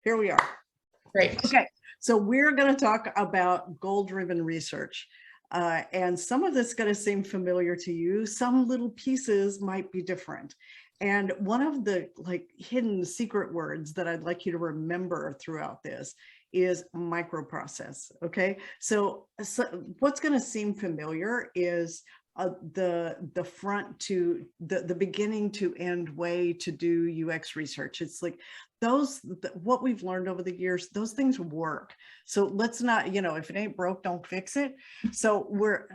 here we are. Great. Okay, so we're going to talk about goal-driven research. And some of this is going to seem familiar to you. Some little pieces might be different. And one of the hidden secret words that I'd like you to remember throughout this is microprocess. Okay, so what's going to seem familiar is the front to the beginning to end way to do UX research. It's like what we've learned over the years, those things work. So let's not, if it ain't broke, don't fix it. So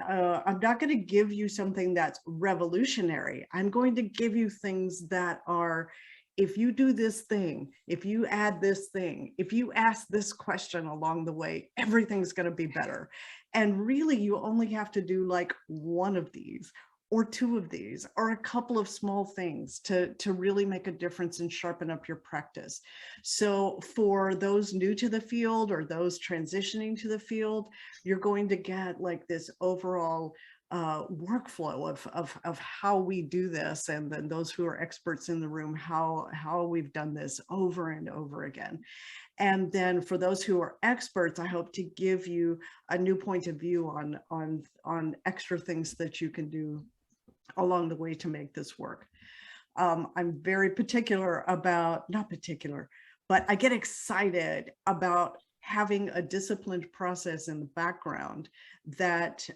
I'm not going to give you something that's revolutionary. I'm going to give you things that are, if you do this thing, if you add this thing, if you ask this question along the way, everything's going to be better. And really, you only have to do like one of these or two of these or a couple of small things to really make a difference and sharpen up your practice. So for those new to the field or those transitioning to the field, you're going to get like this overall workflow of how we do this, and then those who are experts in the room, how we've done this over and over again. And then for those who are experts, I hope to give you a new point of view on extra things that you can do along the way to make this work. I'm very particular about, not particular, but I get excited about having a disciplined process in the background that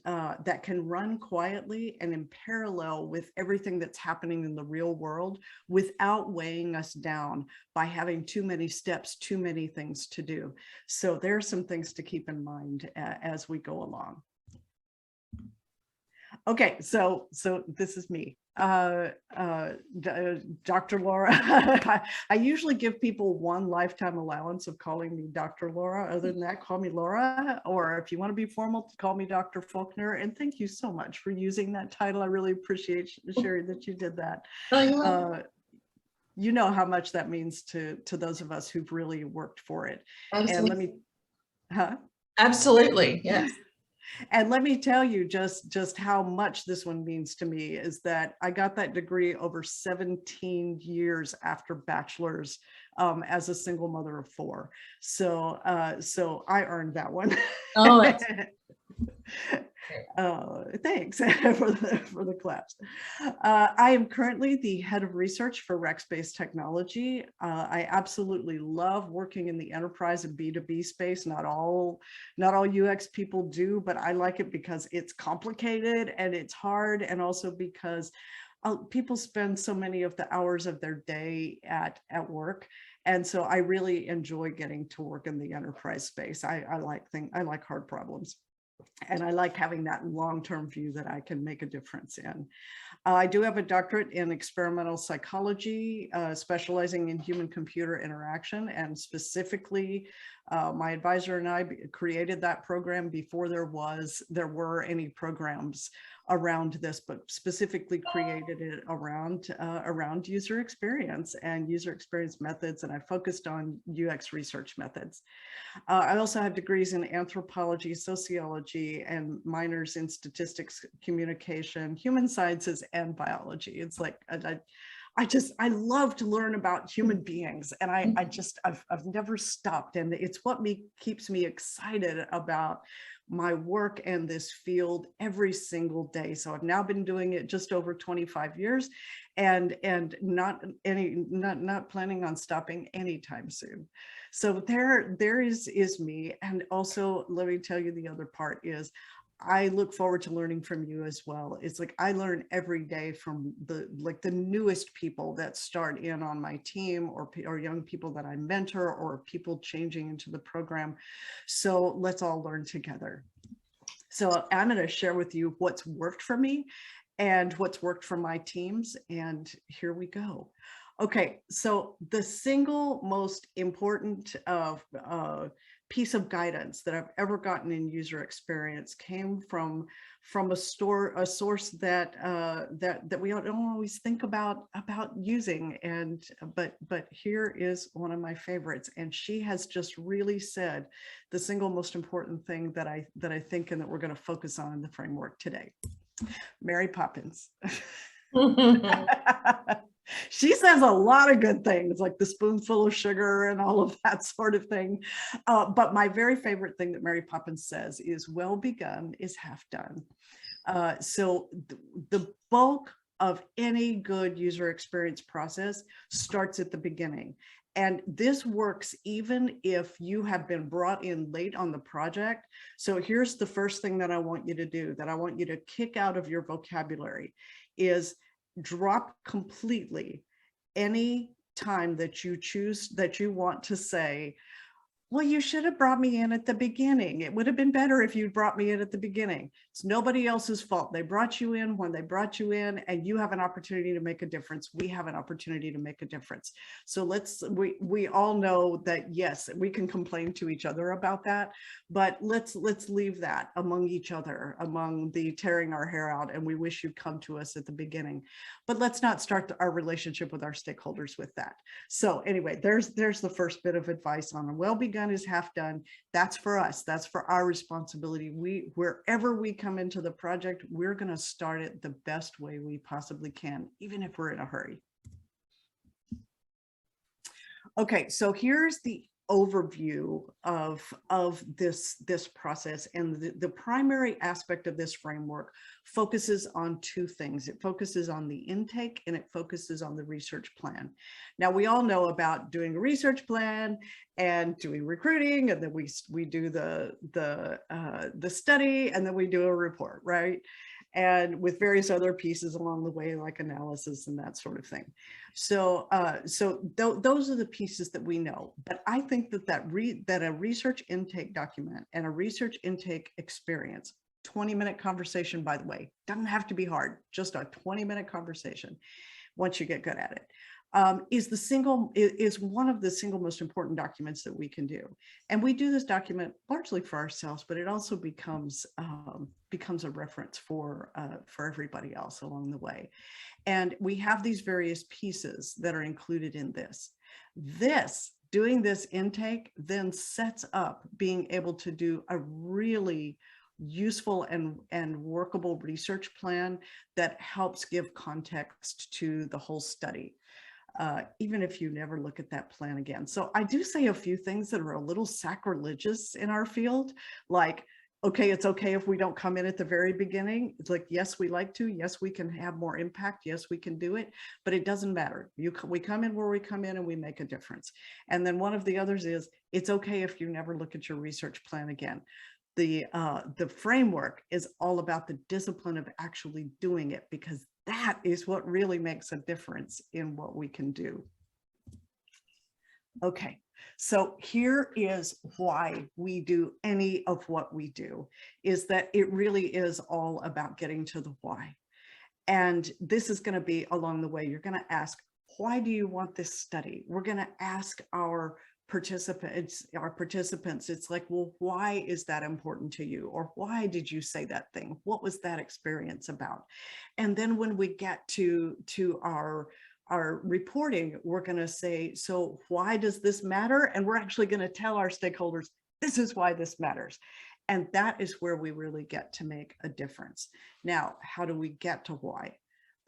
can run quietly and in parallel with everything that's happening in the real world without weighing us down by having too many steps, too many things to do. So there are some things to keep in mind as we go along. Okay, so this is me. Dr. Laura. I usually give people one lifetime allowance of calling me Dr. Laura. Other than that, call me Laura, or if you want to be formal, call me Dr. Faulkner. And thank you so much for using that title. I really appreciate, Sherry, that you did that. You know how much that means to those of us who've really worked for it. Absolutely. And let me, Absolutely, yes. And let me tell you just how much this one means to me is that I got that degree over 17 years after bachelor's as a single mother of 4. So I earned that one. Oh, that's thanks for the claps. I am currently the head of research for Rackspace Technology. I absolutely love working in the enterprise and B2B space. Not all UX people do, but I like it because it's complicated and it's hard, and also because people spend so many of the hours of their day at work. And so I really enjoy getting to work in the enterprise space. I like hard problems. And I like having that long-term view that I can make a difference in. I do have a doctorate in experimental psychology, specializing in human-computer interaction, and specifically, my advisor and I created that program before there were any programs around this, but specifically created it around user experience and user experience methods, and I focused on UX research methods. I also have degrees in anthropology, sociology, and minors in statistics, communication, human sciences, and biology. It's like I love to learn about human beings, and I've never stopped, and it's what keeps me excited about my work and this field every single day. So I've now been doing it just over 25 years, and not planning on stopping anytime soon. So there is me. And also, let me tell you, the other part is I look forward to learning from you as well. It's like I learn every day from the newest people that start in on my team, or young people that I mentor, or people changing into the program. So let's all learn together. So I'm going to share with you what's worked for me and what's worked for my teams. And here we go. Okay, so the single most important piece of guidance that I've ever gotten in user experience came from a source that we don't always think about using, but here is one of my favorites, and she has just really said the single most important thing that I think and that we're going to focus on in the framework today. Mary Poppins. She says a lot of good things, like the spoonful of sugar and all of that sort of thing. But my very favorite thing that Mary Poppins says is, well begun is half done. So the bulk of any good user experience process starts at the beginning. And this works even if you have been brought in late on the project. So here's the first thing that I want you to do, that I want you to kick out of your vocabulary, is drop completely any time that you choose that you want to say, well, you should have brought me in at the beginning. It would have been better if you brought me in at the beginning. It's nobody else's fault. They brought you in when they brought you in, and you have an opportunity to make a difference. We have an opportunity to make a difference. So we all know that, yes, we can complain to each other about that, but let's leave that among each other, among the tearing our hair out, and we wish you'd come to us at the beginning. But let's not start our relationship with our stakeholders with that. So anyway, there's the first bit of advice on a well-begun is half done. That's for us. That's for our responsibility. Wherever we come into the project, we're going to start it the best way we possibly can, even if we're in a hurry. Okay, so here's the overview of this process, and the primary aspect of this framework focuses on two things. It focuses on the intake and it focuses on the research plan. Now, we all know about doing a research plan and doing recruiting, and then we do the study, and then we do a report, right? And with various other pieces along the way, like analysis and that sort of thing. So, those are the pieces that we know. But I think that a research intake document and a research intake experience, 20-minute conversation, by the way, doesn't have to be hard, just a 20-minute conversation once you get good at it, is one of the single most important documents that we can do. And we do this document largely for ourselves, but it also becomes a reference for everybody else along the way. And we have these various pieces that are included in this. Doing this intake then sets up being able to do a really useful and workable research plan that helps give context to the whole study, even if you never look at that plan again. So I do say a few things that are a little sacrilegious in our field, like, okay, it's okay if we don't come in at the very beginning. It's like, yes, we like to, yes, we can have more impact, yes, we can do it, but it doesn't matter. We come in where we come in and we make a difference. And then one of the others is, it's okay if you never look at your research plan again. The framework is all about the discipline of actually doing it, because that is what really makes a difference in what we can do. Okay, so here is why we do any of what we do, is that it really is all about getting to the why. And this is going to be along the way. You're going to ask, why do you want this study? We're going to ask our participants, it's like, well, why is that important to you? Or why did you say that thing? What was that experience about? And then when we get to our reporting, we're going to say, so why does this matter? And we're actually going to tell our stakeholders, this is why this matters. And that is where we really get to make a difference. Now, how do we get to why?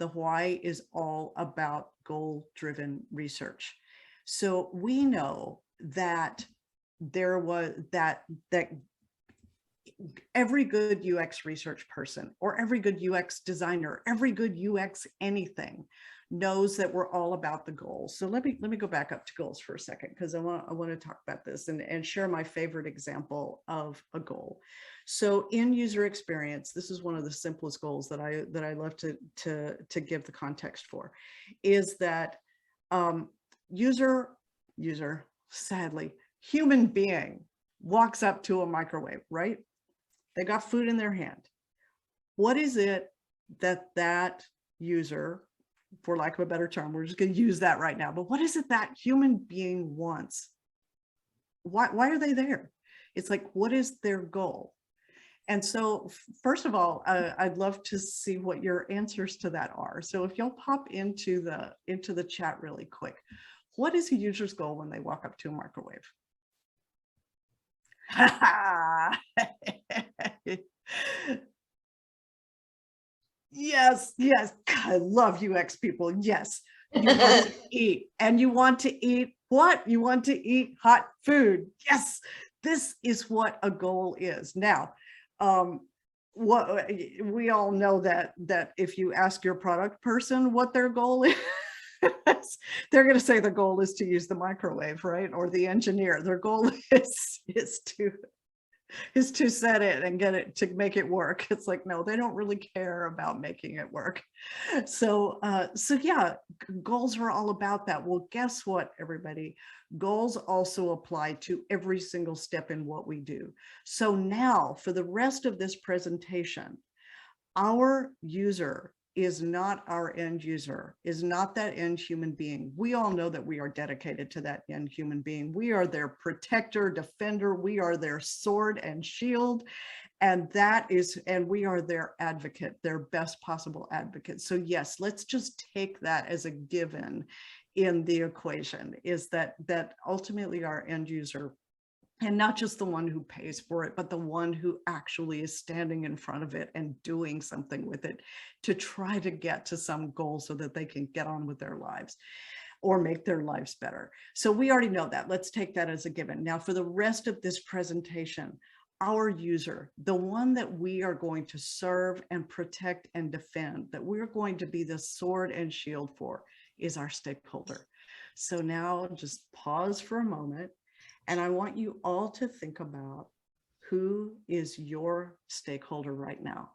The why is all about goal-driven research. So we know that that every good UX research person, or every good UX designer, every good UX anything, knows that we're all about the goals. So let me go back up to goals for a second, because I want to talk about this and share my favorite example of a goal. So in user experience, this is one of the simplest goals that I love to give the context for, is that sadly, human being walks up to a microwave, right? They got food in their hand. What is it that user, for lack of a better term, we're just going to use that right now, but what is it that human being wants? Why are they there? It's like, what is their goal? And so, first of all, I'd love to see what your answers to that are. So if you'll pop into the chat really quick, what is a user's goal when they walk up to a microwave? Yes, God, I love UX people. Yes, You want to eat, and you want to eat what? You want to eat hot food. Yes, this is what a goal is. Now, what we all know that if you ask your product person what their goal is, they're going to say the goal is to use the microwave, right? Or the engineer, their goal is to set it and get it to make it work. It's like, no, they don't really care about making it work. So yeah, goals are all about that. Well, guess what, everybody? Goals also apply to every single step in what we do. So now for the rest of this presentation, our user is not our end user, is not that end human being. We all know that we are dedicated to that end human being. We are their protector, defender. We are their sword and shield. And we are their advocate, their best possible advocate. So yes, let's just take that as a given in the equation, is that ultimately our end user, and not just the one who pays for it, but the one who actually is standing in front of it and doing something with it to try to get to some goal so that they can get on with their lives or make their lives better. So we already know that. Let's take that as a given. Now, for the rest of this presentation, our user, the one that we are going to serve and protect and defend, that we're going to be the sword and shield for, is our stakeholder. So now just pause for a moment. And I want you all to think about who is your stakeholder right now.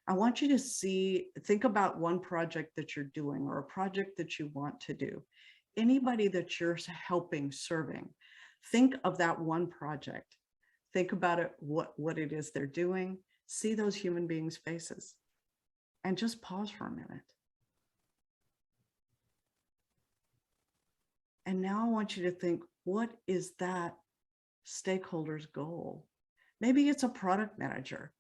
I want you to think about one project that you're doing or a project that you want to do. Anybody that you're helping, serving, think of that one project. Think about it, what it is they're doing. See those human beings' faces and just pause for a minute. And now I want you to think, what is that stakeholder's goal? Maybe it's a product manager.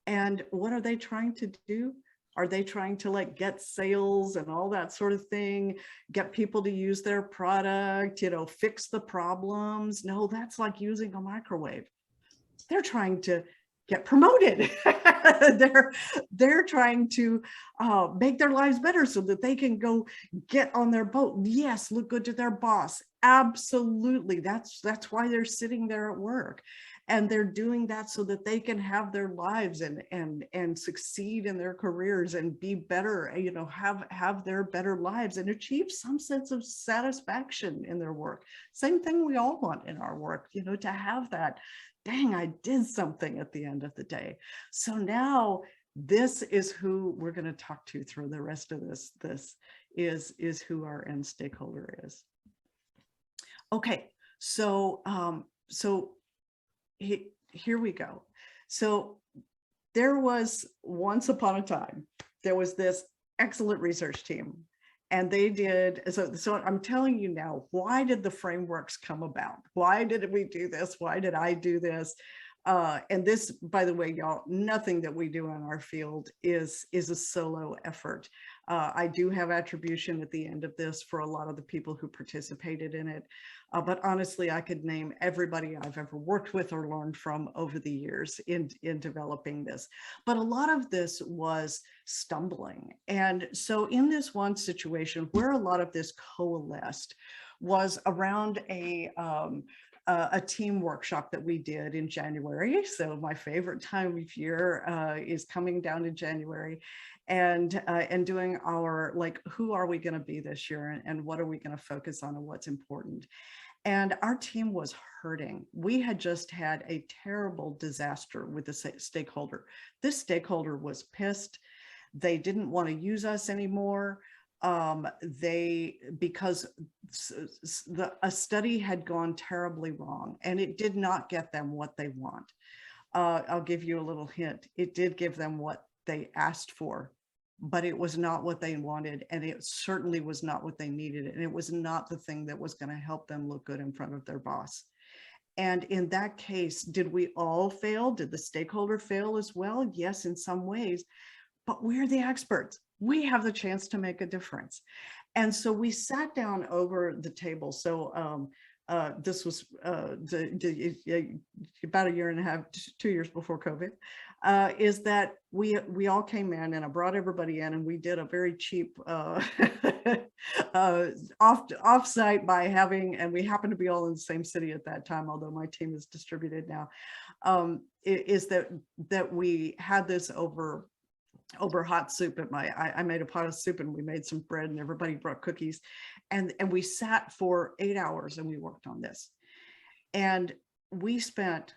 And what are they trying to do? Are they trying to like get sales and all that sort of thing, get people to use their product, fix the problems? No, that's like using a microwave. They're trying to get promoted. they're trying to make their lives better so that they can go get on their boat. Yes, look good to their boss. Absolutely. That's why they're sitting there at work. And they're doing that so that they can have their lives and succeed in their careers and be better, have their better lives and achieve some sense of satisfaction in their work. Same thing we all want in our work, to have that, dang, I did something at the end of the day. So now this is who we're going to talk to through the rest of this. This is who our end stakeholder is. Okay, so here we go. So there was once upon a time, there was this excellent research team, and they did, so I'm telling you now, why did the frameworks come about? Why did we do this? Why did I do this? And this, by the way, y'all, nothing that we do in our field is a solo effort. I do have attribution at the end of this for a lot of the people who participated in it. But honestly, I could name everybody I've ever worked with or learned from over the years in developing this. But a lot of this was stumbling. And so in this one situation where a lot of this coalesced was around a team workshop that we did in January. So my favorite time of year is coming down in January, and doing our, like, who are we going to be this year, and what are we going to focus on, and what's important. And our team was hurting. We had just had a terrible disaster with the stakeholder. This stakeholder was pissed. They didn't want to use us anymore. Because a study had gone terribly wrong, and it did not get them what they want. I'll give you a little hint. It did give them what they asked for, but it was not what they wanted, and it certainly was not what they needed, and it was not the thing that was going to help them look good in front of their boss. And in that case, did we all fail? Did the stakeholder fail as well? Yes, in some ways, but we're the experts. We have the chance to make a difference. And so we sat down over the table. So this was about a year and a half, 2 years before COVID, is that we all came in, and I brought everybody in, and we did a very cheap offsite by having, and we happened to be all in the same city at that time, although my team is distributed now, is that we had this over hot soup at I made a pot of soup, and we made some bread, and everybody brought cookies, and we sat for 8 hours and we worked on this. And we spent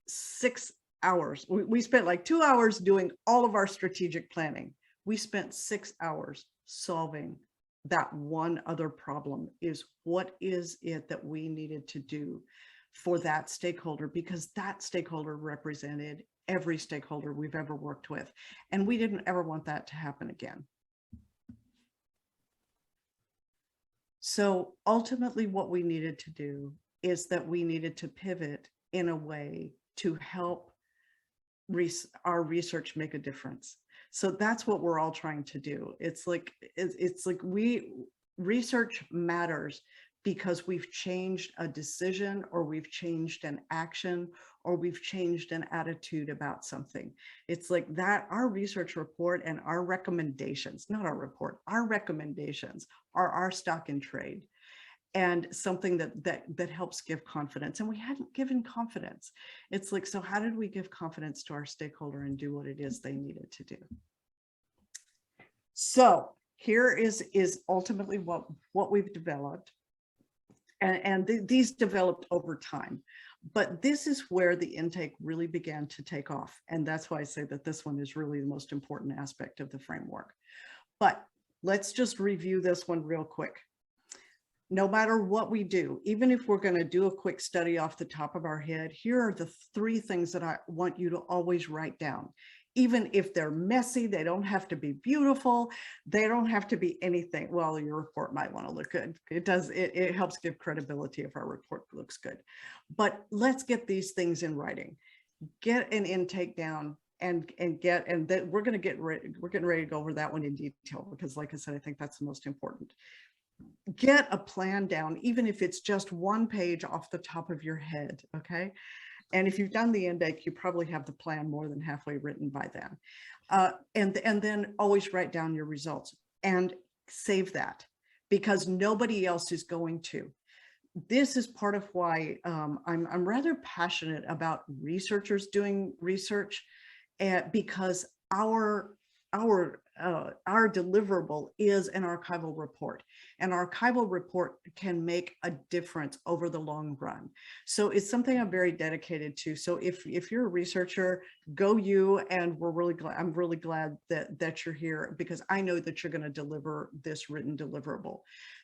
6 hours. We spent like 2 hours doing all of our strategic planning. We spent 6 hours solving that one other problem, is what is it that we needed to do for that stakeholder, because that stakeholder represented every stakeholder we've ever worked with. And we didn't ever want that to happen again. So ultimately what we needed to do is that we needed to pivot in a way to help our research make a difference. So that's what we're all trying to do. It's like research matters because we've changed a decision, or we've changed an action, or we've changed an attitude about something. It's like that our research report and our recommendations, not our report, our recommendations are our stock in trade, and something that helps give confidence. And we hadn't given confidence. It's like, so how did we give confidence to our stakeholder and do what it is they needed to do? So here is ultimately what we've developed. And these developed over time, but this is where the intake really began to take off. And that's why I say that this one is really the most important aspect of the framework. But let's just review this one real quick. No matter what we do, even if we're going to do a quick study off the top of our head, here are the 3 things that I want you to always write down. Even if they're messy, they don't have to be beautiful. They don't have to be anything. Well, your report might want to look good. It does. It helps give credibility if our report looks good. But let's get these things in writing. Get an intake down and then we're getting ready to go over that one in detail, because like I said, I think that's the most important. Get a plan down, even if it's just 1 page off the top of your head. Okay. And if you've done the intake, you probably have the plan more than halfway written by then. And then always write down your results and save that, because nobody else is going to. This is part of why I'm rather passionate about researchers doing research, because our deliverable is an archival report. An archival report can make a difference over the long run. So it's something I'm very dedicated to. So if you're a researcher, go you, and I'm really glad that you're here, because I know that you're going to deliver this written deliverable.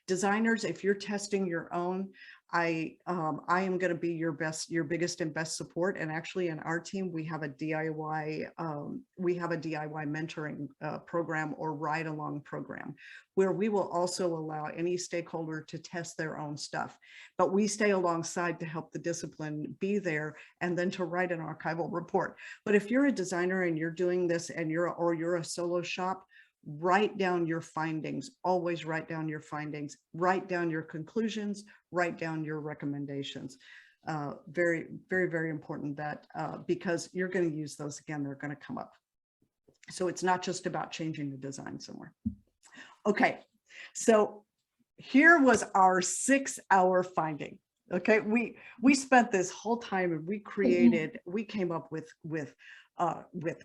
Designers, if you're testing your own, I am going to be your biggest and best support. And actually, in our team, we have a DIY mentoring program, or ride along program, where we will also allow any stakeholder to test their own stuff, but we stay alongside to help the discipline be there, and then to write an archival report. But if you're a designer and you're doing this, and you're a solo shop, write down your findings. Always write down your findings, write down your conclusions, write down your recommendations. Very, very, very important that because you're going to use those again, they're going to come up. So it's not just about changing the design somewhere. Okay, so here was our 6-hour finding. Okay, we spent this whole time, and we came up with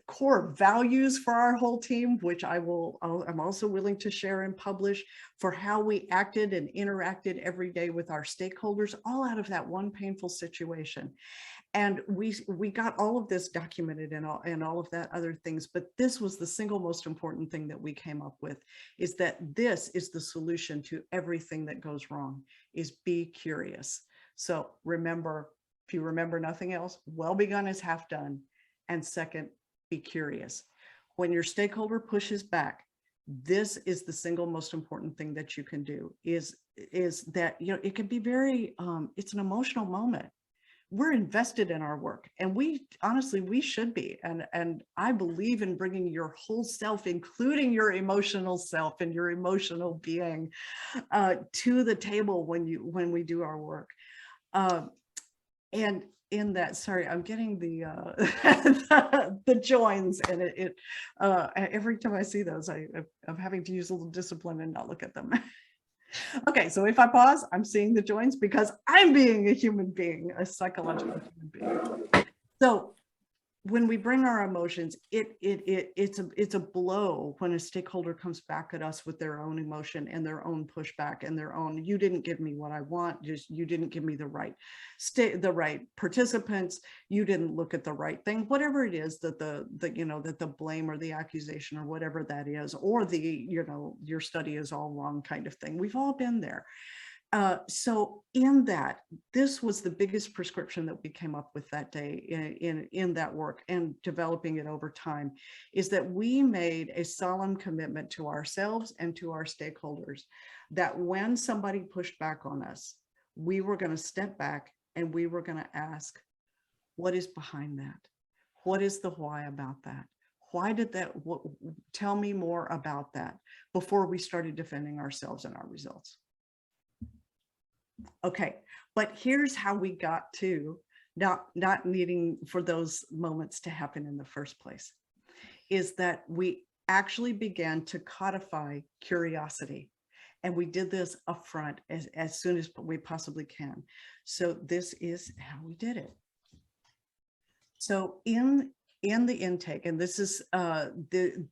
core values for our whole team, which I'm also willing to share and publish, for how we acted and interacted every day with our stakeholders, all out of that one painful situation. And we got all of this documented and all of that other things, but this was the single most important thing that we came up with, is that this is the solution to everything that goes wrong, is be curious. So remember, if you remember nothing else, well begun is half done. And second, be curious. When your stakeholder pushes back, this is the single most important thing that you can do, is that, it can be very, it's an emotional moment. we're invested in our work, and we honestly, we should be. And I believe in bringing your whole self, including your emotional self and your emotional being, to the table when we do our work. And in that, sorry, I'm getting the the joins, and every time I see those, I'm having to use a little discipline and not look at them. Okay, so if I pause, I'm seeing the joins because I'm being a human being, a psychological human being. So when we bring our emotions, it's a blow when a stakeholder comes back at us with their own emotion and their own pushback and their own, you didn't give me what I want, just you didn't give me the right participants, you didn't look at the right thing, whatever it is that the blame or the accusation or whatever that is, or your study is all wrong kind of thing. We've all been there. So in that, this was the biggest prescription that we came up with that day in that work, and developing it over time, is that we made a solemn commitment to ourselves and to our stakeholders that when somebody pushed back on us, we were going to step back and we were going to ask, what is behind that? What is the why about that? Why did that? Tell me more about that before we started defending ourselves and our results. Okay, but here's how we got to not needing for those moments to happen in the first place, is that we actually began to codify curiosity. And we did this upfront as soon as we possibly can. So this is how we did it. So in the intake, and this is the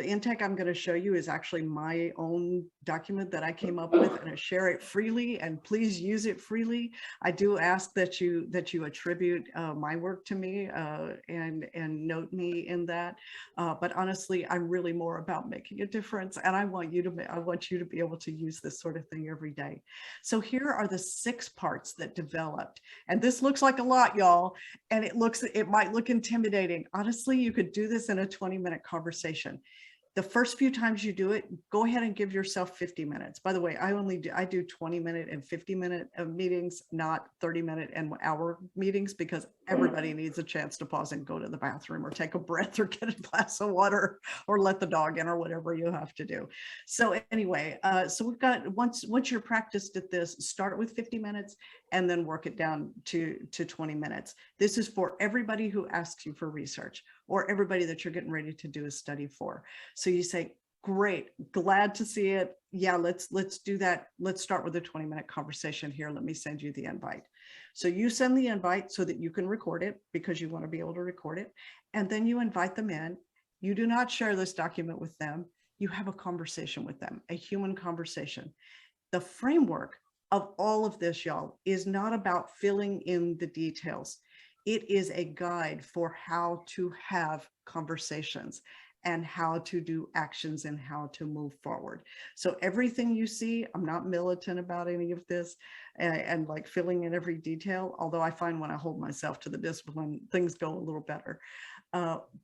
intake I'm going to show you is actually my own document that I came up with, and I share it freely, and please use it freely. I do ask that you attribute my work to me and note me in that. But honestly, I'm really more about making a difference, and I want you to be able to use this sort of thing every day. So here are the 6 parts that developed, and this looks like a lot, y'all, and it might look intimidating. Honestly, you could do this in a 20-minute conversation. The first few times you do it, go ahead and give yourself 50 minutes. By the way, I do 20-minute and 50-minute meetings, not 30-minute and hour meetings, because everybody needs a chance to pause and go to the bathroom or take a breath or get a glass of water or let the dog in or whatever you have to do. So anyway, so we've got, once you're practiced at this, start with 50 minutes and then work it down to 20 minutes. This is for everybody who asks you for research, or everybody that you're getting ready to do a study for. So you say, great, glad to see it. Yeah, let's do that. Let's start with a 20-minute conversation here. Let me send you the invite. So you send the invite so that you can record it, because you want to be able to record it. And then you invite them in. You do not share this document with them. You have a conversation with them, a human conversation. The framework of all of this, y'all, is not about filling in the details. It is a guide for how to have conversations and how to do actions and how to move forward. So everything you see, I'm not militant about any of this and like filling in every detail, although I find when I hold myself to the discipline, things go a little better.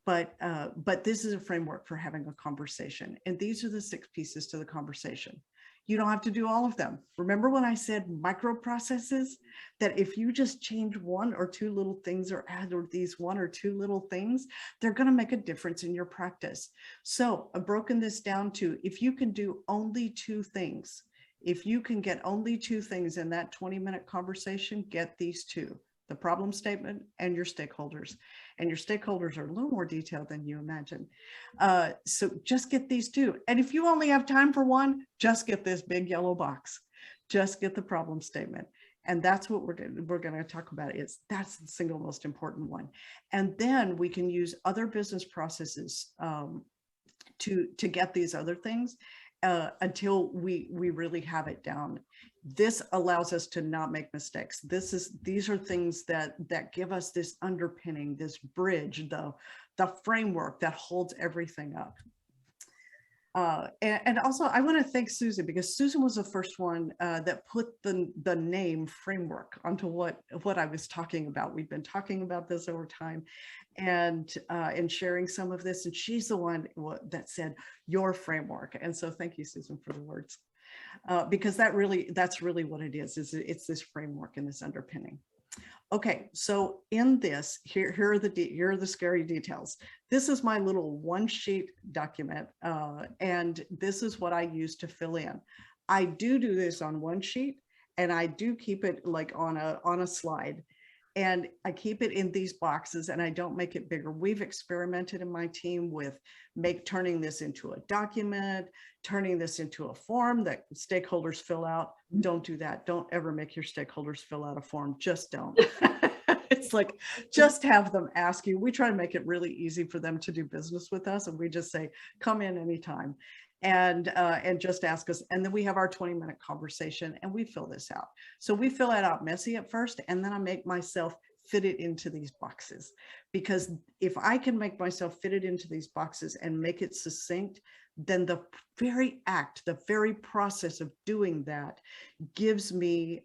But this is a framework for having a conversation. And these are the 6 pieces to the conversation. You don't have to do all of them. Remember when I said microprocesses, that if you just change 1 or 2 little things, or add these 1 or 2 little things, they're going to make a difference in your practice. So I've broken this down to, if you can do only 2 things, if you can get only 2 things in that 20-minute conversation, get these 2. The problem statement and your stakeholders. And your stakeholders are a little more detailed than you imagine. So just get these 2. And if you only have time for 1, just get this big yellow box. Just get the problem statement. And that's what we're going to talk about. That's the single most important one. And then we can use other business processes to get these other things until we really have it down. This allows us to not make mistakes. These are things that give us this underpinning, this bridge, the framework that holds everything up. And also I want to thank Susan, because Susan was the first one that put the name framework onto what I was talking about. We've been talking about this over time and sharing some of this, and she's the one that said your framework. And so thank you, Susan, for the words. Because that's really what it is it's this framework and this underpinning. Okay, so in this, here are the scary details. This is my little one sheet document, and this is what I use to fill in. I do this on one sheet, and I do keep it like on a slide, and I keep it in these boxes, and I don't make it bigger. We've experimented in my team with turning this into a document, turning this into a form that stakeholders fill out. Don't do that. Don't ever make your stakeholders fill out a form. Just don't. It's like, just have them ask you. We try to make it really easy for them to do business with us. And we just say, come in anytime and just ask us. And then we have our 20-minute conversation and we fill this out. So we fill it out messy at first, and then I make myself fit it into these boxes. Because if I can make myself fit it into these boxes and make it succinct, then the very act, the very process of doing that gives me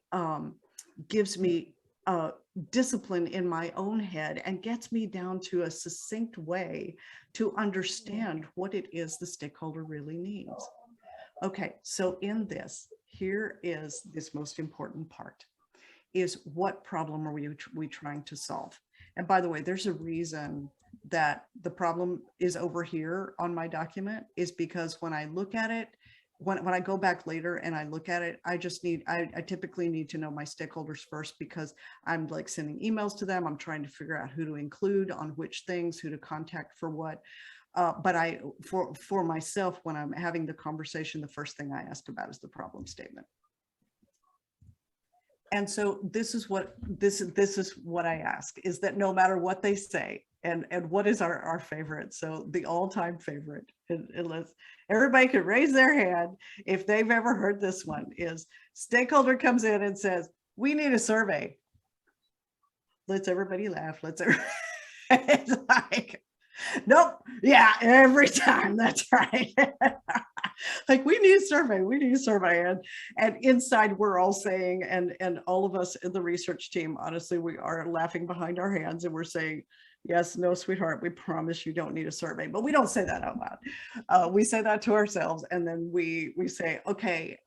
discipline in my own head and gets me down to a succinct way to understand what it is the stakeholder really needs. Okay, so in this, here is this most important part, is what problem are we trying to solve? And by the way, there's a reason that the problem is over here on my document, is because when I look at it, when I go back later and I look at it, I typically need to know my stakeholders first, because I'm like sending emails to them. I'm trying to figure out who to include on which things, who to contact for what. But for myself, when I'm having the conversation, the first thing I ask about is the problem statement. And so this is what I ask, is that no matter what they say, and what is our favorite, so the all-time favorite, unless everybody could raise their hand if they've ever heard this one, is stakeholder comes in and says, we need a survey. Let's everybody laugh. It's like, nope, yeah, every time, that's right. Like, we need a survey, and inside we're all saying, and all of us in the research team, honestly, we are laughing behind our hands, and we're saying, yes, no, sweetheart, we promise you don't need a survey. But we don't say that out loud. We say that to ourselves, and then we say, okay,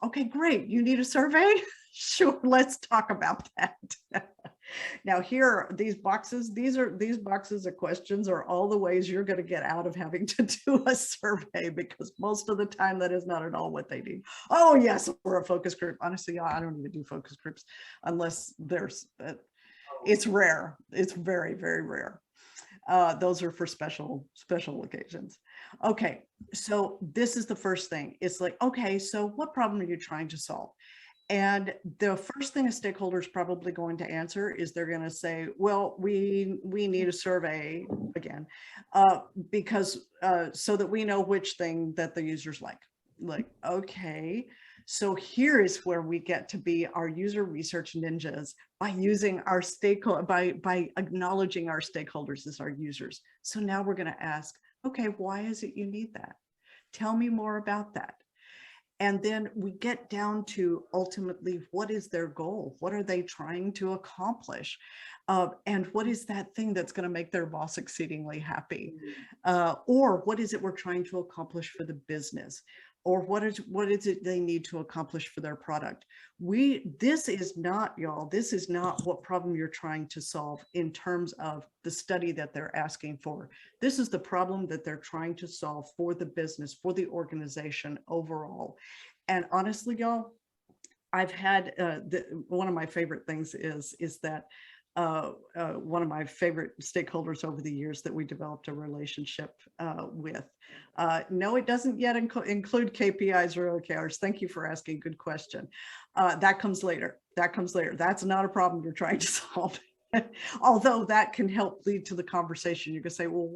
okay, great, you need a survey? Sure, let's talk about that. Now here, these boxes of questions are all the ways you're going to get out of having to do a survey, because most of the time that is not at all what they need. Oh yes, we're a focus group. Honestly, I don't even do focus groups unless there's, it's rare. It's very, very rare. Those are for special occasions. Okay, so this is the first thing. It's like, okay, so what problem are you trying to solve? And the first thing a stakeholder is probably going to answer is they're going to say, well, we need a survey again, because so that we know which thing that the users like. Like, okay, so here is where we get to be our user research ninjas, by using our stakeholder, by acknowledging our stakeholders as our users. So now we're going to ask, okay, why is it you need that? Tell me more about that. And then we get down to ultimately, what is their goal? What are they trying to accomplish? And what is that thing that's going to make their boss exceedingly happy? Or what is it we're trying to accomplish for the business? Or what is it they need to accomplish for their product? This is not, y'all, this is not what problem you're trying to solve in terms of the study that they're asking for. This is the problem that they're trying to solve for the business, for the organization overall. And honestly, y'all, I've had one of my favorite things is that one of my favorite stakeholders over the years that we developed a relationship with. No, it doesn't yet include KPIs or OKRs. Thank you for asking. Good question. That comes later. That's not a problem you're trying to solve. Although that can help lead to the conversation. You can say, well,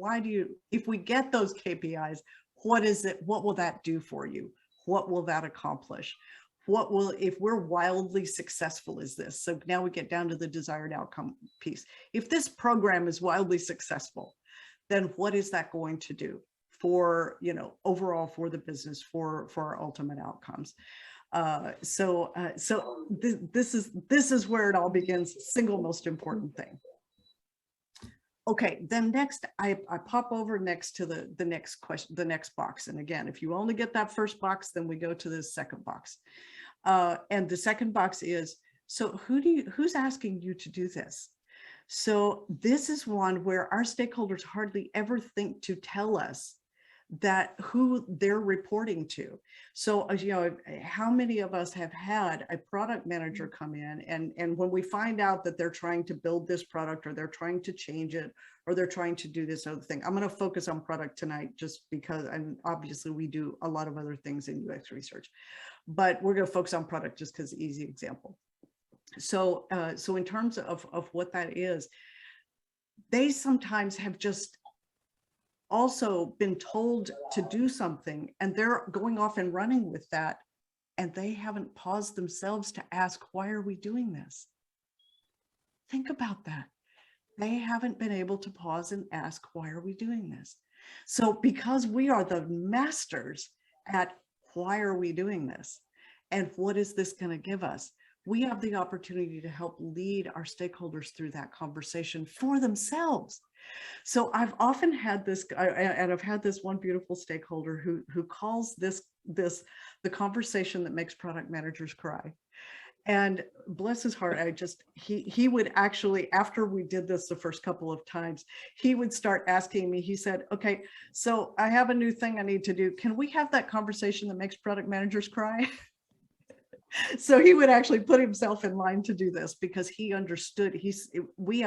if we get those KPIs, what is it? What will that do for you? What will that accomplish? If we're wildly successful, is this? So now we get down to the desired outcome piece. If this program is wildly successful, then what is that going to do for, overall for the business, for our ultimate outcomes? So this is where it all begins. Single most important thing. Okay, then next I pop over next to the next question, the next box. And again, if you only get that first box, then we go to the second box. And the second box is, So who's asking you to do this? So this is one where our stakeholders hardly ever think to tell us that who they're reporting to. So, how many of us have had a product manager come in and when we find out that they're trying to build this product or they're trying to change it or they're trying to do this other thing. I'm going to focus on product tonight just because, and obviously we do a lot of other things in UX research, but we're going to focus on product just because easy example. So, so in terms of what that is, they sometimes have just also been told to do something and they're going off and running with that, and they haven't paused themselves to ask, why are we doing this? Think about that. They haven't been able to pause and ask, why are we doing this? So because we are the masters at why are we doing this and what is this going to give us, we have the opportunity to help lead our stakeholders through that conversation for themselves. So I've often had this, and I've had this one beautiful stakeholder who calls this the conversation that makes product managers cry. And bless his heart, he would actually, after we did this the first couple of times, he would start asking me, he said, okay, so I have a new thing I need to do. Can we have that conversation that makes product managers cry? So he would actually put himself in line to do this because he understood we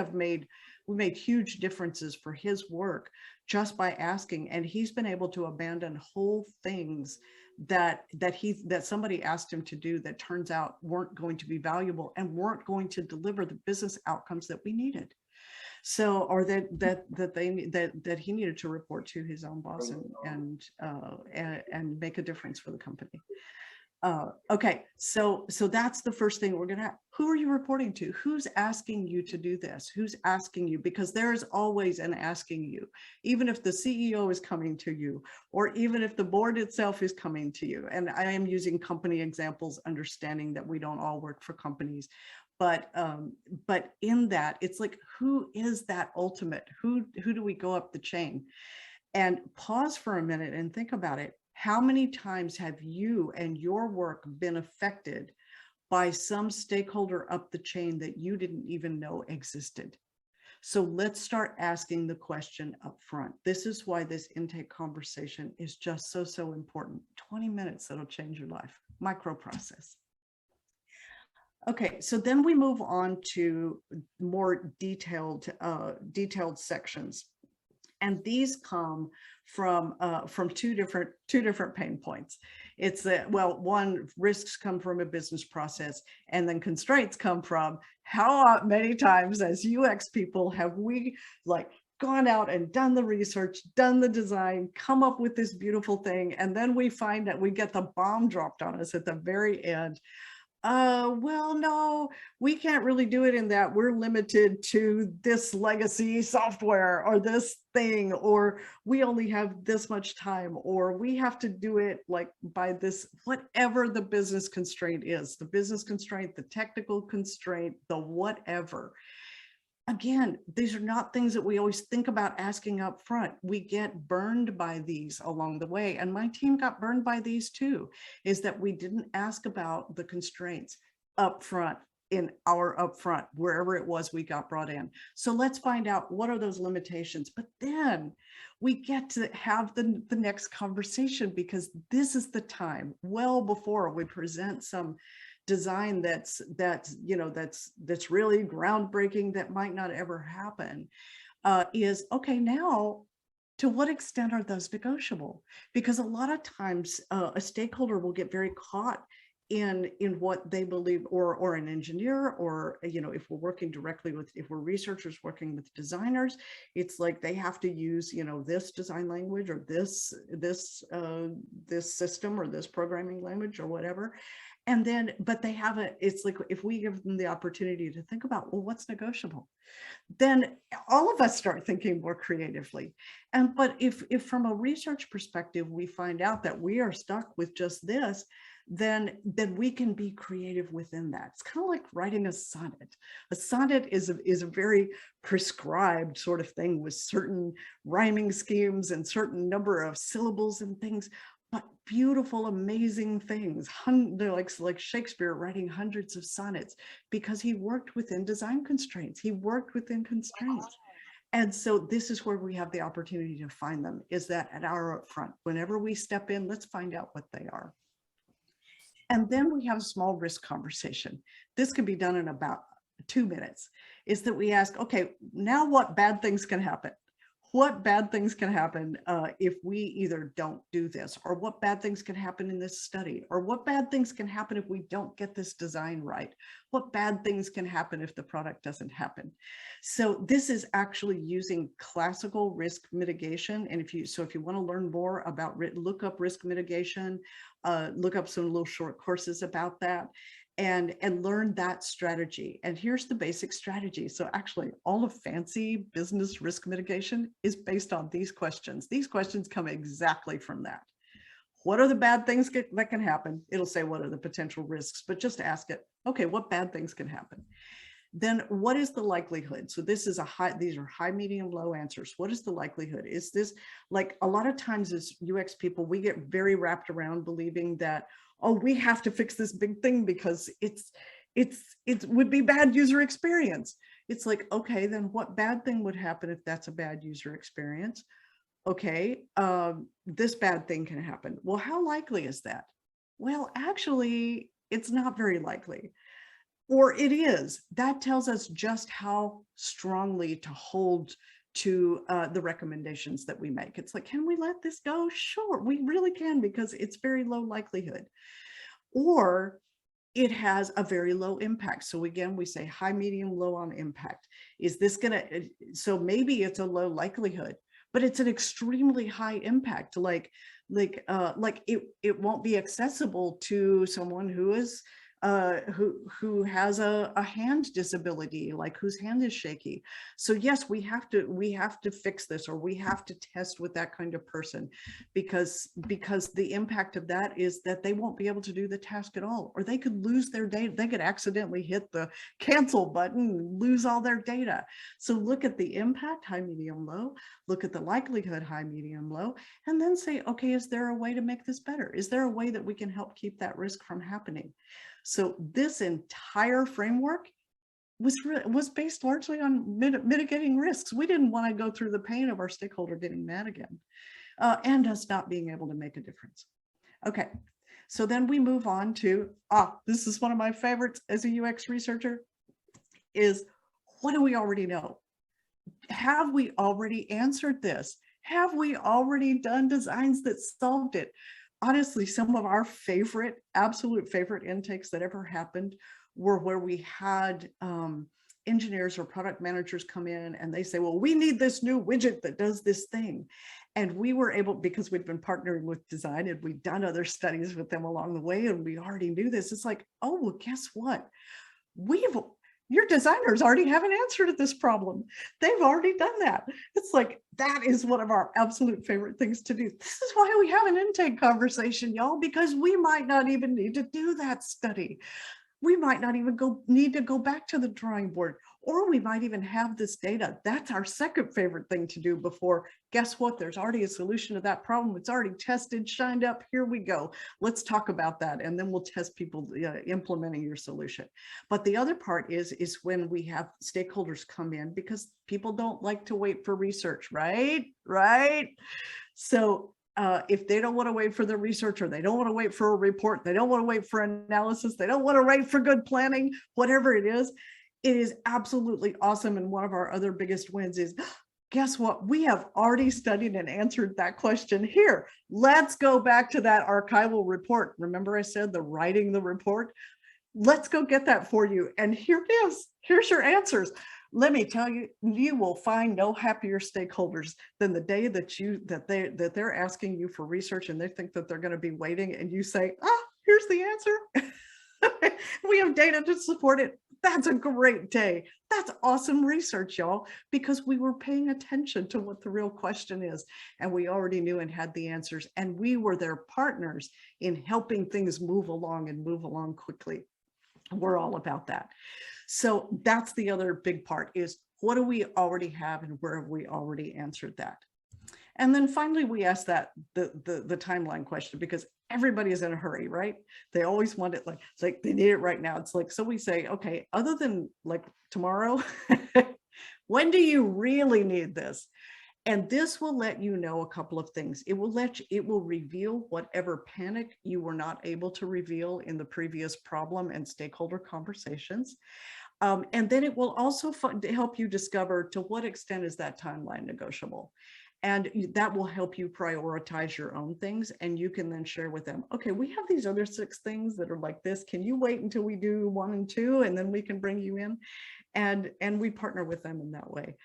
made huge differences for his work just by asking, and he's been able to abandon whole things that somebody asked him to do that turns out weren't going to be valuable and weren't going to deliver the business outcomes that we needed. So, or that he needed to report to his own boss and make a difference for the company. Okay, so that's the first thing we're gonna have. Who are you reporting to? Who's asking you to do this? Who's asking you? Because there's always an asking you, even if the CEO is coming to you, or even if the board itself is coming to you. And I am using company examples, understanding that we don't all work for companies. But in that, it's like, who is that ultimate? Who do we go up the chain? And pause for a minute and think about it. How many times have you and your work been affected by some stakeholder up the chain that you didn't even know existed? So let's start asking the question up front. This is why this intake conversation is just so important. 20 minutes that'll change your life. Microprocess. Okay, so then we move on to more detailed sections. And these come from two different pain points. It's that, well, one, risks come from a business process, and then constraints come from how many times as UX people have we like gone out and done the research, done the design, come up with this beautiful thing, and then we find that we get the bomb dropped on us at the very end. Well, no, we can't really do it in that we're limited to this legacy software or this thing, or we only have this much time, or we have to do it like by this, whatever the business constraint is, the business constraint, the technical constraint, the whatever. Again, these are not things that we always think about asking up front. We get burned by these along the way. And my team got burned by these too, is that we didn't ask about the constraints up front in our upfront, wherever it was we got brought in. So let's find out what are those limitations. But then we get to have the next conversation, because this is the time well before we present some design that's really groundbreaking, that might not ever happen, is okay, now to what extent are those negotiable? Because a lot of times a stakeholder will get very caught in what they believe, or an engineer, or if we're working directly with, if we're researchers working with designers, it's like they have to use this design language, or this system, or this programming language, or whatever. And then, but they have it's like, if we give them the opportunity to think about, well, what's negotiable, then all of us start thinking more creatively. But if from a research perspective, we find out that we are stuck with just this, then we can be creative within that. It's kind of like writing a sonnet. A sonnet is a very prescribed sort of thing with certain rhyming schemes and certain number of syllables and things. but beautiful, amazing things. They're like Shakespeare writing hundreds of sonnets because he worked within design constraints. He worked within constraints. And so this is where we have the opportunity to find them, is that at our upfront, whenever we step in, let's find out what they are. And then we have a small risk conversation. This can be done in about 2 minutes, is that we ask, okay, now what bad things can happen? What bad things can happen if we either don't do this, or what bad things can happen in this study, or what bad things can happen if we don't get this design right? What bad things can happen if the product doesn't happen? So this is actually using classical risk mitigation. And if you want to learn more about look up risk mitigation, look up some little short courses about that, and learn that strategy. And here's the basic strategy. So actually all of fancy business risk mitigation is based on these questions. These questions come exactly from that. What are the bad things that can happen? It'll say, what are the potential risks? But just ask it, okay, what bad things can happen? Then what is the likelihood? So this is these are high, medium, low answers. What is the likelihood? Is this, like, a lot of times as UX people, we get very wrapped around believing that, oh, we have to fix this big thing because it would be bad user experience. It's like, okay, then what bad thing would happen if that's a bad user experience? Okay, this bad thing can happen. Well, how likely is that? Well, actually, it's not very likely. Or it is. That tells us just how strongly to hold to the recommendations that we make. It's like, can we let this go? Sure, we really can, because it's very low likelihood. Or it has a very low impact. So again, we say high, medium, low on impact. Is this gonna, so maybe it's a low likelihood, but it's an extremely high impact. Like it won't be accessible to someone who is who has a hand disability, like whose hand is shaky. So yes, we have to fix this, or we have to test with that kind of person, because the impact of that is that they won't be able to do the task at all, or they could lose their data. They could accidentally hit the cancel button and lose all their data. So look at the impact, high, medium, low, look at the likelihood, high, medium, low, and then say, okay, is there a way to make this better? Is there a way that we can help keep that risk from happening? So this entire framework was based largely on mitigating risks. We didn't want to go through the pain of our stakeholder getting mad again, and us not being able to make a difference. Okay, so then we move on to, this is one of my favorites as a UX researcher, is what do we already know? Have we already answered this? Have we already done designs that solved it? Honestly, some of our absolute favorite intakes that ever happened were where we had engineers or product managers come in and they say, well, we need this new widget that does this thing. And we were able, because we'd been partnering with design and we'd done other studies with them along the way, and we already knew this. It's like, oh, well, guess what? Your designers already have an answer to this problem. They've already done that. It's like, that is one of our absolute favorite things to do. This is why we have an intake conversation, y'all, because we might not even need to do that study. We might not even need to go back to the drawing board, or we might even have this data. That's our second favorite thing to do before. Guess what? There's already a solution to that problem. It's already tested, shined up. Here we go. Let's talk about that. And then we'll test people implementing your solution. But the other part is when we have stakeholders come in, because people don't like to wait for research, right? Right. So if they don't want to wait for the research, or they don't want to wait for a report, they don't want to wait for analysis, they don't want to wait for good planning, whatever it is absolutely awesome. And one of our other biggest wins is, guess what? We have already studied and answered that question here. Let's go back to that archival report. Remember I said writing the report? Let's go get that for you. And here it is. Here's your answers. Let me tell you, you will find no happier stakeholders than the day that they're asking you for research and they think that they're going to be waiting, and you say, here's the answer. We have data to support it. That's a great day. That's awesome research, y'all, because we were paying attention to what the real question is, and we already knew and had the answers, and we were their partners in helping things move along quickly. We're all about that. So that's the other big part, is what do we already have and where have we already answered that? And then finally, we ask that the timeline question, because everybody is in a hurry, right? They always want it, like, it's like they need it right now. It's like, so we say, okay, other than like tomorrow, when do you really need this? And this will let you know a couple of things. It will reveal whatever panic you were not able to reveal in the previous problem and stakeholder conversations. And then it will also help you discover to what extent is that timeline negotiable. And that will help you prioritize your own things. And you can then share with them, okay, we have these other 6 things that are like this. Can you wait until we do 1 and 2, and then we can bring you in? And we partner with them in that way.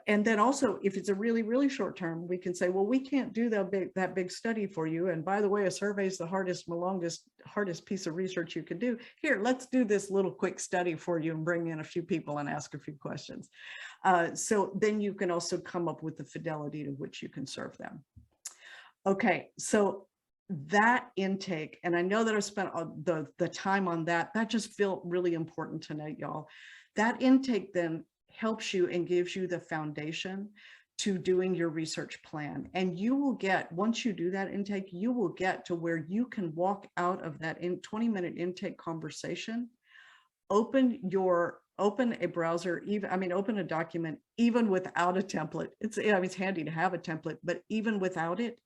And then also, if it's a really, really short term, we can say, well, we can't do that big study for you. And by the way, a survey is the hardest piece of research you could do. Here, let's do this little quick study for you and bring in a few people and ask a few questions. So then you can also come up with the fidelity to which you can serve them. Okay, so that intake, and I know that I spent the time on that, that just felt really important tonight, y'all. That intake then helps you and gives you the foundation to doing your research plan. And you will get, once you do that intake, you will get to where you can walk out of that 20-minute intake conversation, open a browser, open a document, even without a template. It's handy to have a template, but even without it,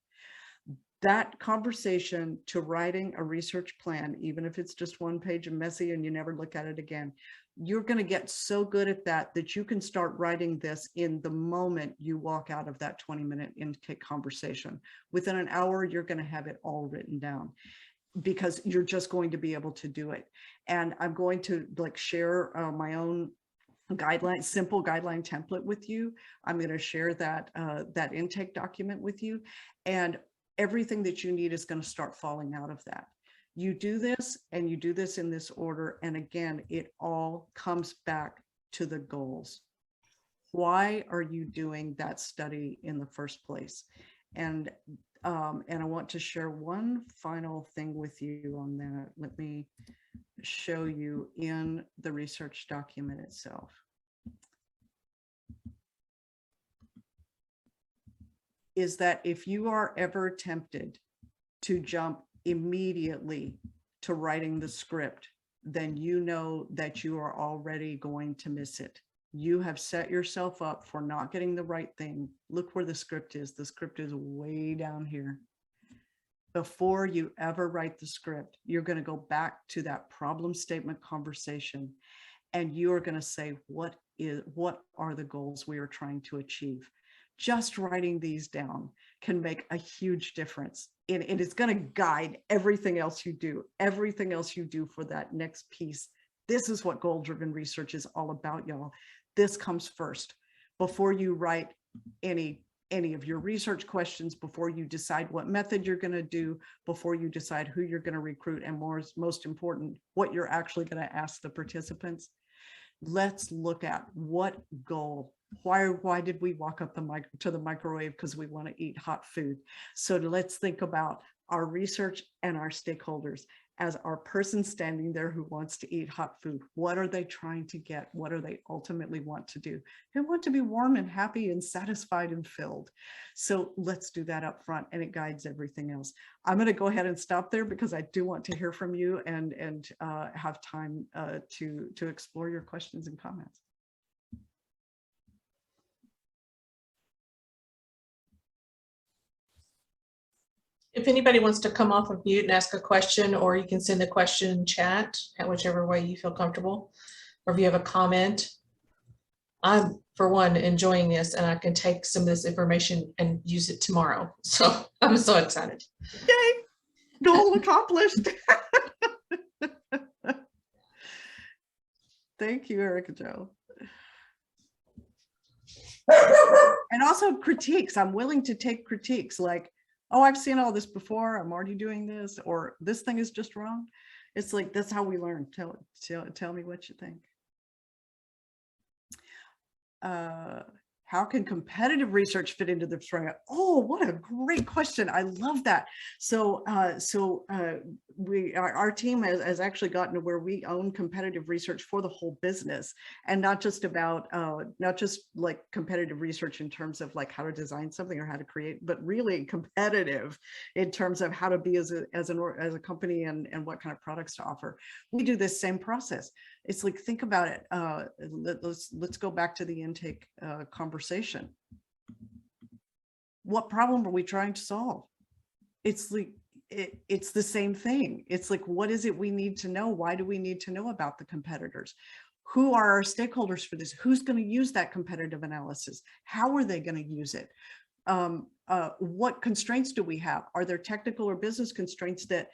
that conversation to writing a research plan, even if it's just 1 page and messy and you never look at it again, you're going to get so good at that you can start writing this in the moment you walk out of that 20-minute intake conversation. Within an hour, you're going to have it all written down, because you're just going to be able to do it. And I'm going to share my own simple guideline template with you. I'm going to share that intake document with you, and everything that you need is going to start falling out of that. You do this, and you do this in this order. And again, it all comes back to the goals. Why are you doing that study in the first place? And I want to share one final thing with you on that. Let me show you in the research document itself. Is that if you are ever tempted to jump immediately to writing the script, then you know that you are already going to miss it. You have set yourself up for not getting the right thing. Look where the script is. The script is way down here. Before you ever write the script, you're going to go back to that problem statement conversation, and you are going to say, what are the goals we are trying to achieve? Just writing these down can make a huge difference. It is going to guide everything else you do for that next piece. This is what goal-driven research is all about, y'all. This comes first. Before you write any of your research questions, before you decide what method you're going to do, before you decide who you're going to recruit, and most important, what you're actually going to ask the participants, let's look at what goal. Why did we walk up to the microwave? Because we want to eat hot food. So let's think about our research and our stakeholders as our person standing there who wants to eat hot food. What are they trying to get? What do they ultimately want to do? They want to be warm and happy and satisfied and filled. So let's do that up front, and it guides everything else. I'm going to go ahead and stop there, because I do want to hear from you and have time to explore your questions and comments. If anybody wants to come off of mute and ask a question, or you can send a question in chat, whichever way you feel comfortable, or if you have a comment. I'm, for one, enjoying this, and I can take some of this information and use it tomorrow. So I'm so excited. Yay! Goal accomplished. Thank you, Erica Jo. And also critiques. I'm willing to take critiques like, oh, I've seen all this before, I'm already doing this, or this thing is just wrong. It's like, that's how we learn. Tell me what you think. How can competitive research fit into the frame? Oh, what a great question. I love that. So, our team has actually gotten to where we own competitive research for the whole business, and not just about, not just like competitive research in terms of like how to design something or how to create, but really competitive in terms of how to be as a company and what kind of products to offer. We do this same process. It's like, think about it. Let's go back to the intake conversation. What problem are we trying to solve? It's like, it's the same thing. It's like, what is it we need to know? Why do we need to know about the competitors? Who are our stakeholders for this? Who's going to use that competitive analysis? How are they going to use it? What constraints do we have? Are there technical or business constraints that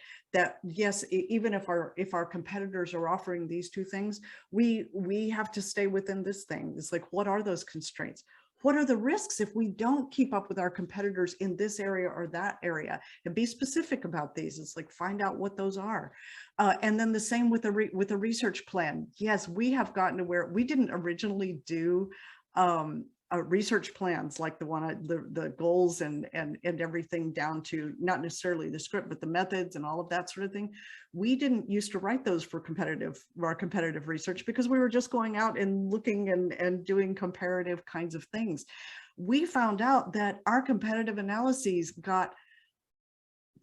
yes, even if our competitors are offering these two things, we have to stay within this thing. It's like, what are those constraints? What are the risks if we don't keep up with our competitors in this area or that area? And be specific about these. It's like, find out what those are. And then the same with a research plan. Yes, we have gotten to where we didn't originally do research plans like the one, the goals and everything down to not necessarily the script, but the methods and all of that sort of thing. We didn't used to write those for our competitive research because we were just going out and looking and doing comparative kinds of things. We found out that our competitive analyses got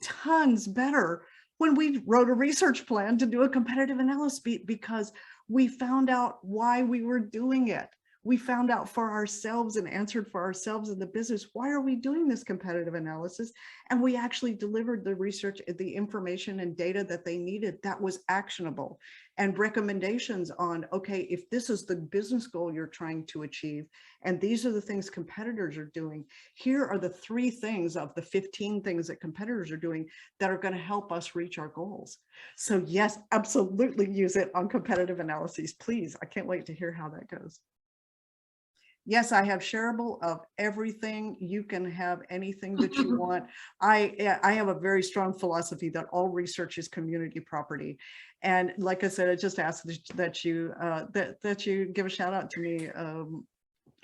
tons better when we wrote a research plan to do a competitive analysis, because we found out why we were doing it. We found out for ourselves and answered for ourselves in the business, why are we doing this competitive analysis? And we actually delivered the research, the information and data that they needed that was actionable, and recommendations on, okay, if this is the business goal you're trying to achieve, and these are the things competitors are doing, here are the 3 things of the 15 things that competitors are doing that are going to help us reach our goals. So yes, absolutely use it on competitive analyses, please. I can't wait to hear how that goes. Yes, I have shareable of everything. You can have anything that you want. I have a very strong philosophy that all research is community property. And like I said, I just ask that you give a shout out to me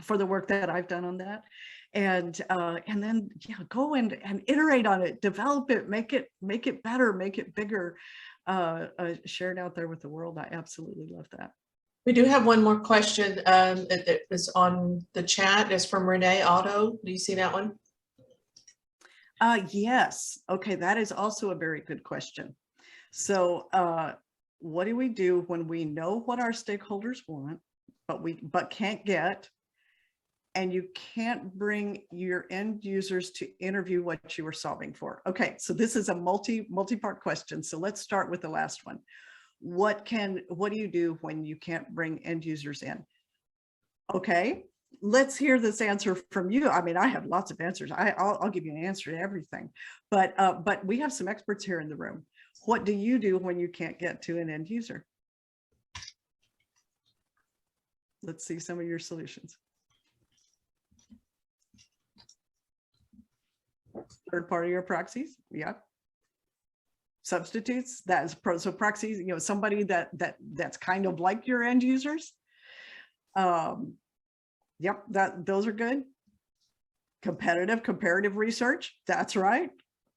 for the work that I've done on that. And then go and iterate on it, develop it, make it better, make it bigger, share it out there with the world. I absolutely love that. We do have one more question that is on the chat. It's from Renee Otto. Do you see that one? Yes. Okay, that is also a very good question. So what do we do when we know what our stakeholders want, but can't get, and you can't bring your end users to interview what you were solving for? Okay, so this is a multi-part question. So let's start with the last one. What do you do when you can't bring end users in? Okay, let's hear this answer from you. I mean, I have lots of answers. I'll give you an answer to everything, but we have some experts here in the room. What do you do when you can't get to an end user? Let's see some of your solutions. Third party or proxies? Yeah. Substitutes, that is so proxies, somebody that's kind of like your end users. Yep, those are good. Comparative research, that's right.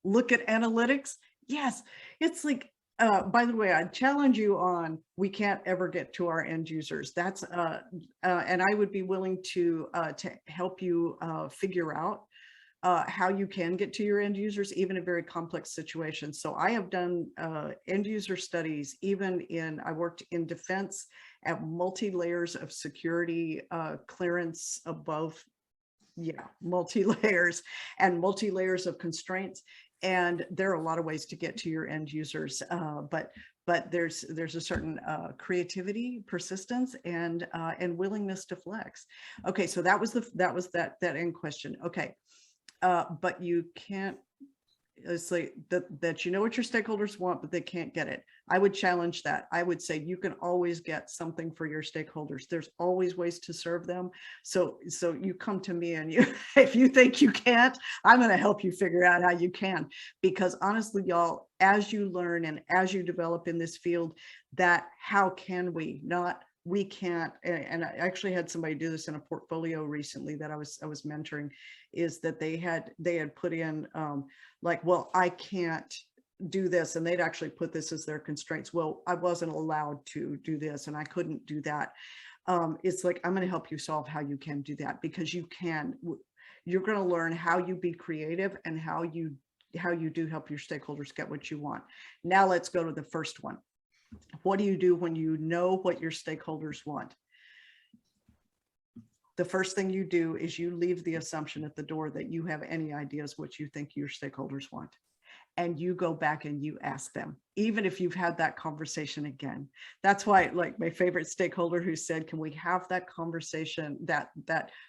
Look at analytics. Yes, it's like, by the way, I challenge you on, we can't ever get to our end users. That's and I would be willing to help you figure out how you can get to your end users, even in very complex situations. So I have done end user studies, I worked in defense at multi-layers of security clearance above, multi-layers and multi-layers of constraints. And there are a lot of ways to get to your end users, but there's a certain creativity, persistence, and willingness to flex. Okay, so that was that end question. Okay. But you can't, it's like that you know what your stakeholders want, but they can't get it. I would challenge that. I would say you can always get something for your stakeholders. There's always ways to serve them. So you come to me, and if you think you can't, I'm going to help you figure out how you can. Because honestly, y'all, as you learn and as you develop in this field, that how can we, not we can't. And I actually had somebody do this in a portfolio recently that I was mentoring, is that they had put in like, well, I can't do this, and they'd actually put this as their constraints. Well, I wasn't allowed to do this, and I couldn't do that. It's like, I'm going to help you solve how you can do that, because you can. You're going to learn how you be creative and how you do help your stakeholders get what you want. Now let's go to the first one. What do you do when you know what your stakeholders want? The first thing you do is you leave the assumption at the door that you have any ideas what you think your stakeholders want. And you go back and you ask them, even if you've had that conversation again. That's why, like, my favorite stakeholder who said, can we have that conversation, that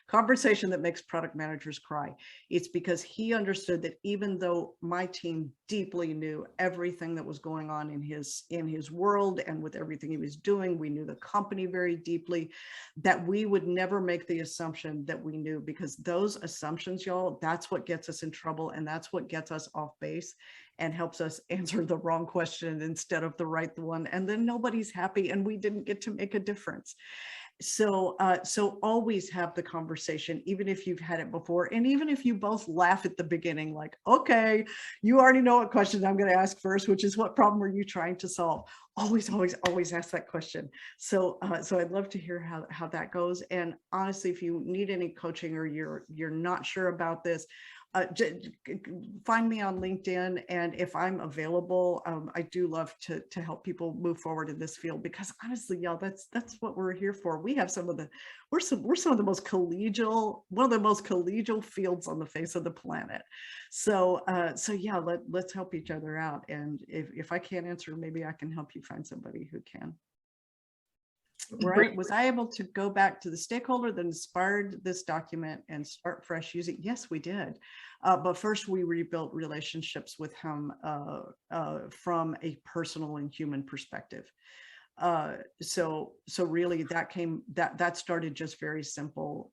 conversation that makes product managers cry? It's because he understood that even though my team deeply knew everything that was going on in his world and with everything he was doing, we knew the company very deeply, that we would never make the assumption that we knew, because those assumptions, y'all, that's what gets us in trouble, and that's what gets us off base and helps us answer the wrong question instead of the right one. And then nobody's happy, and we didn't get to make a difference. So always have the conversation, even if you've had it before. And even if you both laugh at the beginning, like, okay, you already know what question I'm going to ask first, which is, what problem are you trying to solve? Always ask that question. So I'd love to hear how that goes. And honestly, if you need any coaching or you're not sure about this, find me on LinkedIn, and if I'm available, I do love to help people move forward in this field, because honestly, y'all, that's what we're here for. We have we're some of the most collegial, one of the most collegial fields on the face of the planet. So yeah, let's help each other out. And if I can't answer, maybe I can help you find somebody who can. Right. Was I able to go back to the stakeholder that inspired this document and start fresh using? Yes, we did. But first, we rebuilt relationships with him from a personal and human perspective. So really that started just very simple,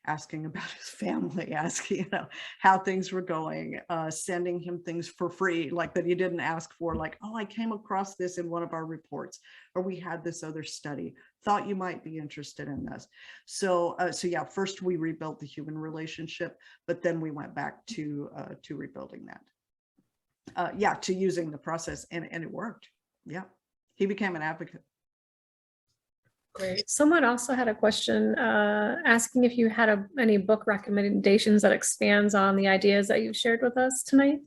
asking about his family, asking, how things were going, sending him things for free, like that he didn't ask for, like, oh, I came across this in one of our reports, or we had this other study, thought you might be interested in this. So yeah, first we rebuilt the human relationship, but then we went back to rebuilding that. Yeah, to using the process, and it worked. Yeah. He became an advocate. Great. Someone also had a question asking if you had any book recommendations that expands on the ideas that you've shared with us tonight.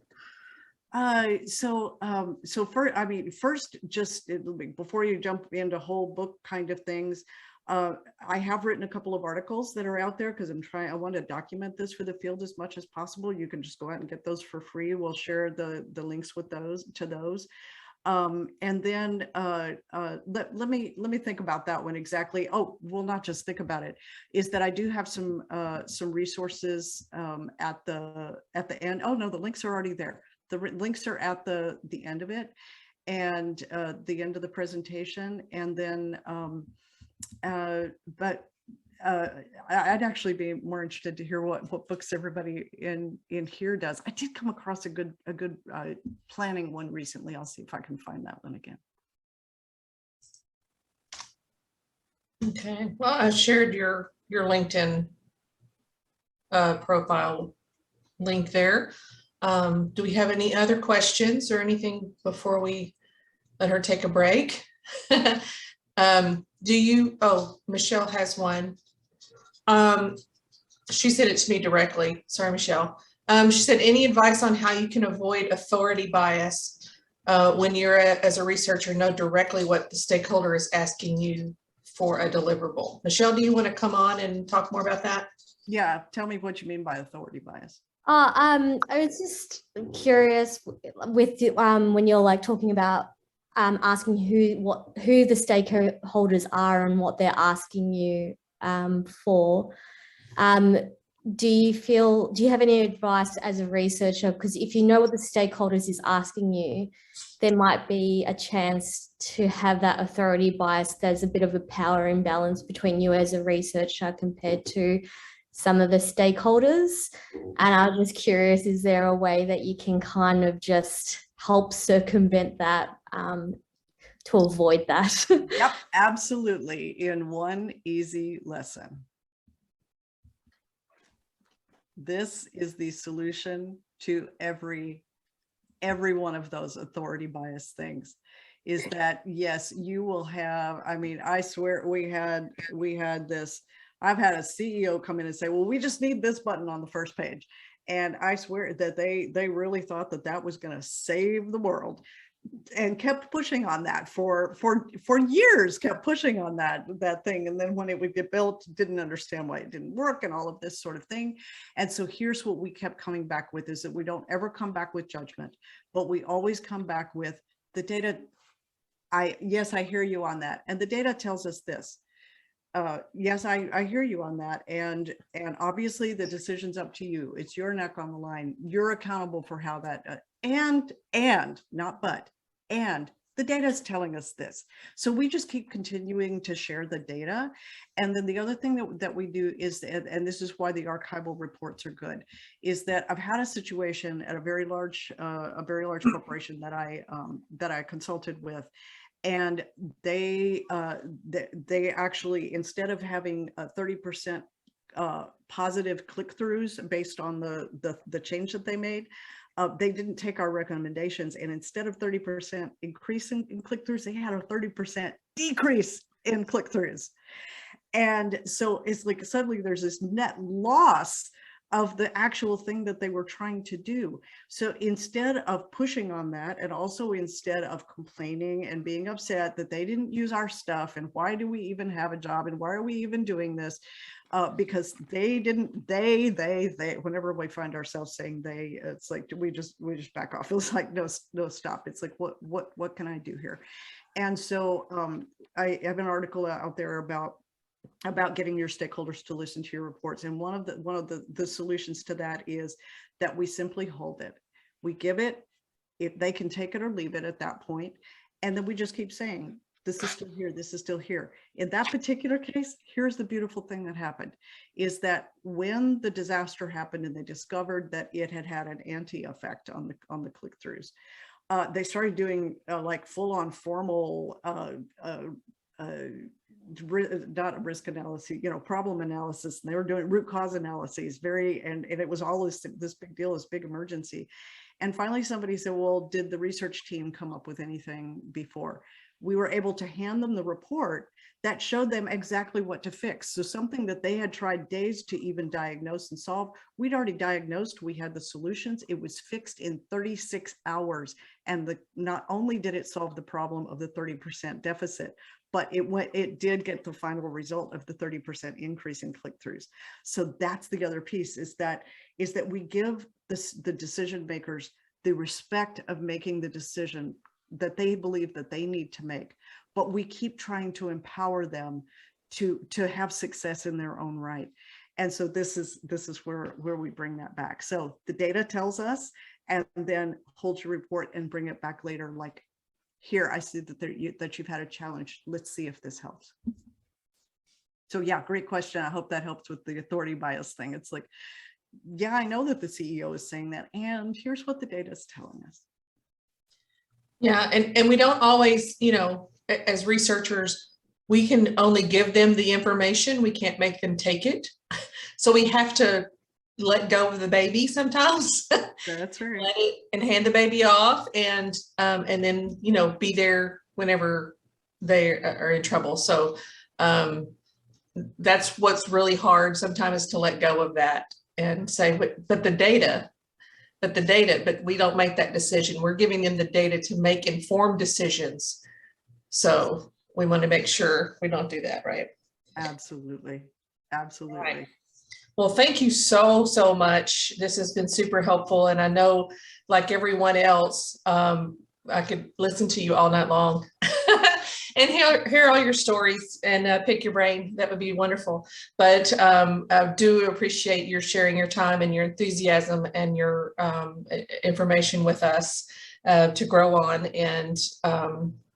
First, just before you jump into whole book kind of things, I have written a couple of articles that are out there, because I want to document this for the field as much as possible. You can just go out and get those for free. We'll share the links with those. And then let me think about that one exactly. Oh, well, not just think about it, is that I do have some resources at the end. Oh no, the links are already there. The links are at the end of it, and the end of the presentation. And then I'd actually be more interested to hear what books everybody in here does. I did come across a good planning one recently. I'll see if I can find that one again. Okay, well, I shared your LinkedIn profile link there. Do we have any other questions or anything before we let her take a break? Oh, Michelle has one. She said it to me directly. Sorry, Michelle. She said, any advice on how you can avoid authority bias when you're as a researcher know directly what the stakeholder is asking you for a deliverable? Michelle, do you want to come on and talk more about that? Yeah, tell me what you mean by authority bias. I was just curious with when you're like talking about asking who the stakeholders are and what they're asking you for. do you have any advice as a researcher? Because if you know what the stakeholders is asking you, there might be a chance to have that authority bias. There's a bit of a power imbalance between you as a researcher compared to some of the stakeholders. And I was just curious, is there a way that you can kind of just help circumvent that to avoid that? Yep, absolutely. In one easy lesson. This is the solution to every one of those authority bias things, is that yes, you will have, I mean, I swear we had this, I've had a CEO come in and say, well, we just need this button on the first page. And I swear that they really thought that that was going to save the world, and kept pushing on that for years, kept pushing on that thing. And then when it would get built, didn't understand why it didn't work and all of this sort of thing. And so here's what we kept coming back with, is that we don't ever come back with judgment, but we always come back with the data. Yes, I hear you on that. And the data tells us this. Yes, I hear you on that. And obviously the decision's up to you. It's your neck on the line. You're accountable for how that, and not but, and the data is telling us this. So we just keep continuing to share the data. And then the other thing that we do is, and this is why the archival reports are good, is that I've had a situation at a very large corporation that I consulted with. And they actually, instead of having a 30% positive click-throughs based on the change that they made, they didn't take our recommendations. And instead of 30% increase in click-throughs, they had a 30% decrease in click-throughs. And so it's like suddenly there's this net loss of the actual thing that they were trying to do. So instead of pushing on that, and also instead of complaining and being upset that they didn't use our stuff, and why do we even have a job, and why are we even doing this? Because they didn't, whenever we find ourselves saying they, it's like, we just back off. It's like, no, stop. It's like, what can I do here? And so I have an article out there about getting your stakeholders to listen to your reports. And one of the solutions to that is that we simply hold it. We give it, if they can take it or leave it at that point. And then we just keep saying, this is still here, this is still here. In that particular case, here's the beautiful thing that happened, is that when the disaster happened and they discovered that it had an anti-effect on the click-throughs, they started doing like full-on formal not risk analysis, problem analysis, and they were doing root cause analyses, and it was all this big deal, this big emergency. And finally somebody said, well, did the research team come up with anything before? We were able to hand them the report that showed them exactly what to fix. So something that they had tried days to even diagnose and solve, we'd already diagnosed, we had the solutions, it was fixed in 36 hours. And not only did it solve the problem of the 30% deficit, but it did get the final result of the 30% increase in click-throughs. So that's the other piece, is that we give the decision makers the respect of making the decision that they believe that they need to make, but we keep trying to empower them to have success in their own right. And so this is where we bring that back. So the data tells us, and then hold your report and bring it back later, like, here, I see that you've had a challenge. Let's see if this helps. So yeah, great question. I hope that helps with the authority bias thing. It's like, yeah, I know that the CEO is saying that, and here's what the data is telling us. Yeah, and we don't always, as researchers, we can only give them the information. We can't make them take it. So we have to let go of the baby sometimes. That's right. Let it and hand the baby off, and then be there whenever they are in trouble. So that's what's really hard sometimes, is to let go of that and say, but we don't make that decision. We're giving them the data to make informed decisions. So we want to make sure we don't do that, right? Absolutely. Absolutely. Right. Well, thank you so much. This has been super helpful. And I know, like everyone else, I could listen to you all night long. And hear all your stories and pick your brain. That would be wonderful. But I do appreciate your sharing your time and your enthusiasm and your information with us to grow on, and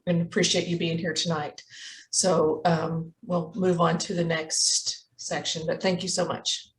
appreciate you being here tonight. So we'll move on to the next section, but thank you so much.